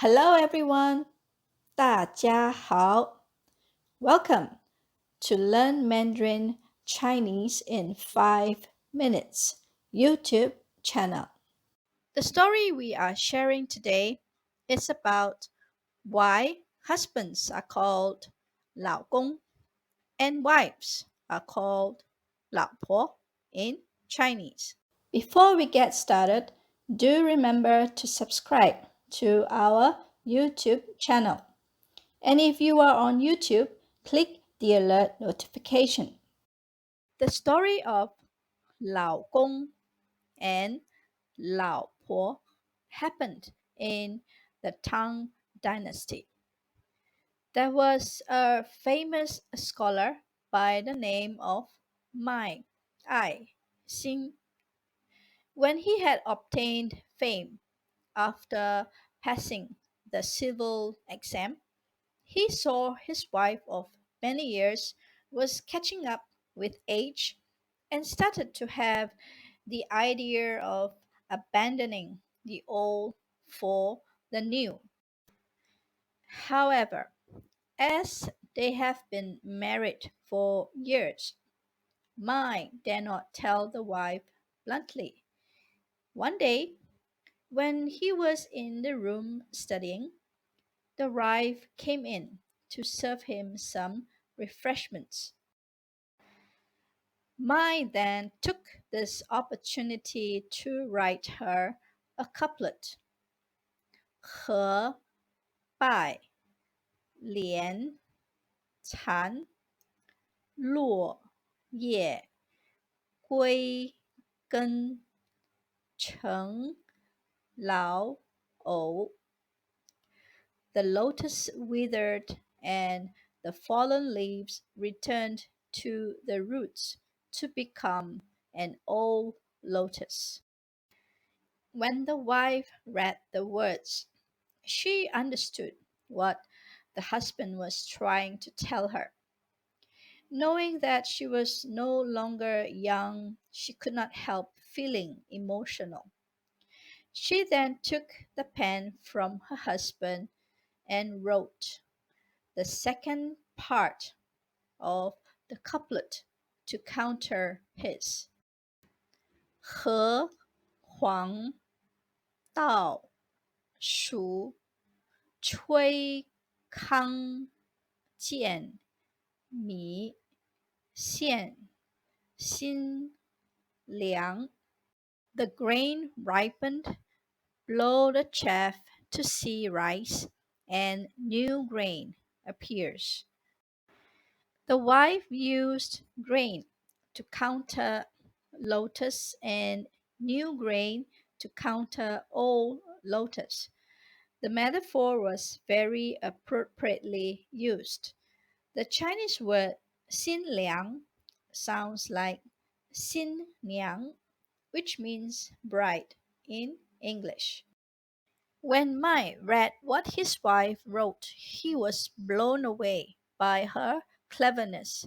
Hello everyone, 大家好. Welcome to Learn Mandarin Chinese in 5 minutes YouTube channel. The story we are sharing today is about why husbands are called 老公 and wives are called 老婆 in Chinese. Before we get started, do remember to subscribe to our YouTube channel. And if you are on YouTube, click the alert notification. The story of 老公 and 老婆 happened in the Tang Dynasty. There was a famous scholar by the name of Mai Xin. When he had obtained fame after passing the civil exam, he saw his wife of many years was catching up with age and started to have the idea of abandoning the old for the new. However, as they have been married for years, Mai dare not tell the wife bluntly. One day, when he was in the room studying, the wife came in to serve him some refreshments. Mai then took this opportunity to write her a couplet. 和拜莲残落叶归根成老藕 The lotus withered and the fallen leaves returned to the roots to become an old lotus. When the wife read the words, she understood what the husband was trying to tell her. Knowing that she was no longer young, she could not help feeling emotional. She then took the pen from her husband and wrote the second part of the couplet to counter his. 和黄道熟吹糠见米线新凉 The grain ripened, blow the chaff to see rice, and new grain appears. The wife used grain to counter lotus and new grain to counter old lotus. The metaphor was very appropriately used. The Chinese word 新娘 sounds like 新娘, which means bride in English. When Mai read what his wife wrote, he was blown away by her cleverness.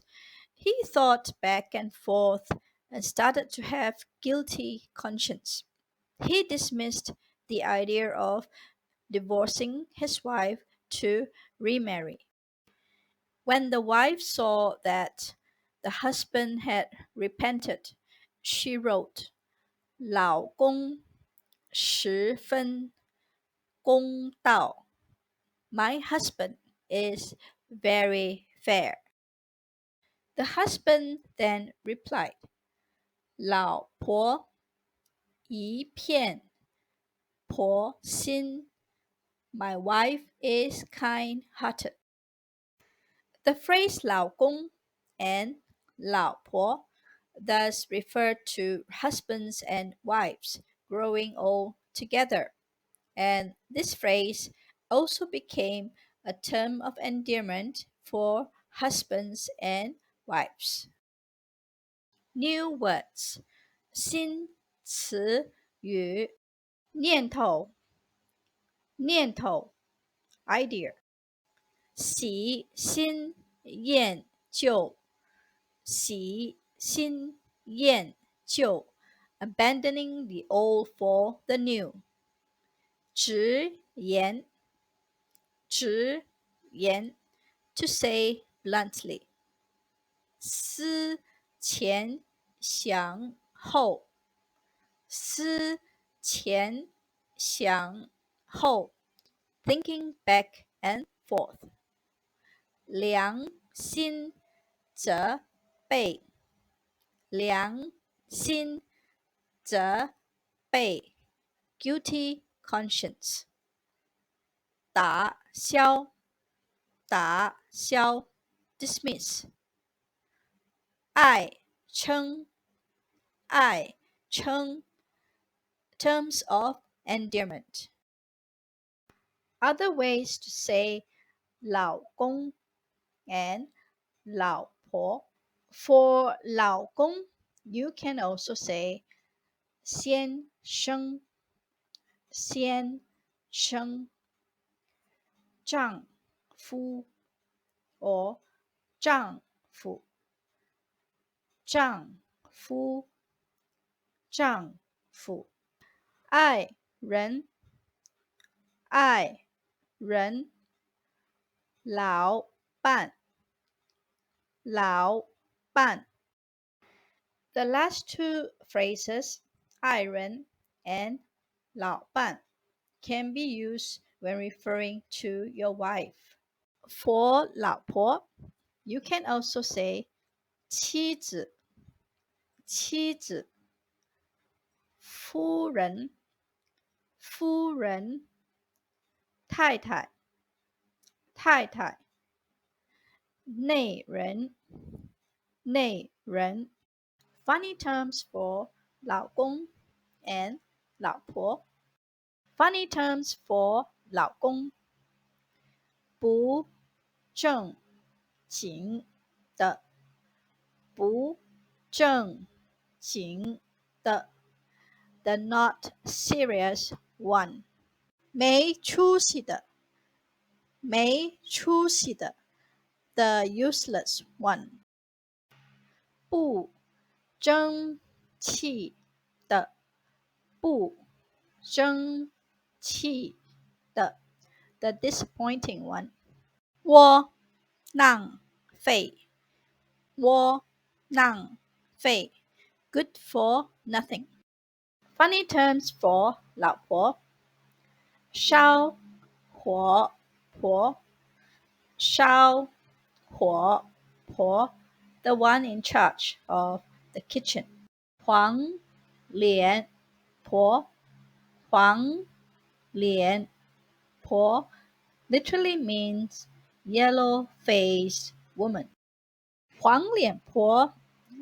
He thought back and forth and started to have guilty conscience. He dismissed the idea of divorcing his wife to remarry. When the wife saw that the husband had repented, she wrote, 老公十分公道. My husband is very fair. The husband then replied, 老婆一片婆心. My wife is kind-hearted. The phrase 老公 and 老婆 thus refer to husbands and wives growing old together, and this phrase also became a term of endearment for husbands and wives. New words. 新词语念头 idea. 喜新厌旧 abandoning the old for the new. 直言直言 to say bluntly. 思前想后，思前想后 thinking back and forth. 良心责备，良心责备 guilty conscience. 打消，打消 dismiss. 爱称，爱称 terms of endearment. Other ways to say 老公 and 老婆. For 老公, you can also say 先生，先生，丈夫 or 丈夫，丈夫，丈夫。爱人，爱人，老伴，老伴。The last two phrases, 爱人 and 老伴, can be used when referring to your wife. For 老婆, you can also say 妻子，妻子，夫人，夫人，太太，太太，内人，内人。Funny terms for 老公 and 老婆。Funny terms for 老公，不正经的，不正经的 the not serious one. 没出息的，没出息的 the useless one. 不争气的，不争气的 the disappointing one. 窝囊废，窝囊废 good for nothing. Funny terms for 老婆，烧火婆，烧火婆 the one in charge of the kitchen. 黄脸婆，黄脸婆 literally means yellow-faced woman. 黄脸婆,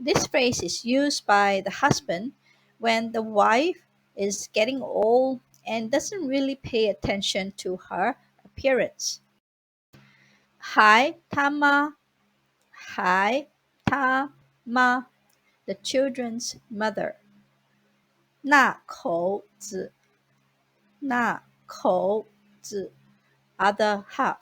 this phrase is used by the husband when the wife is getting old and doesn't really pay attention to her appearance. 孩他妈，孩他妈 the children's mother. 那口子，那口子 other half.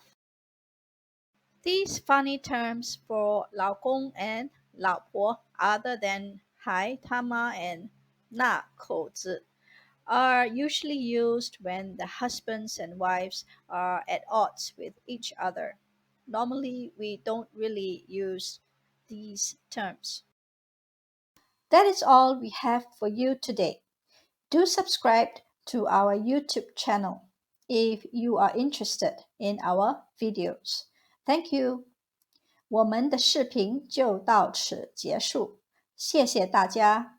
These funny terms for 老公 and 老婆 other than 孩他妈 and 那口子 are usually used when the husbands and wives are at odds with each other. Normally, we don't really use these terms. That is all we have for you today. Do subscribe to our YouTube channel if you are interested in our videos. Thank you. 我们的视频就到此结束，谢谢大家。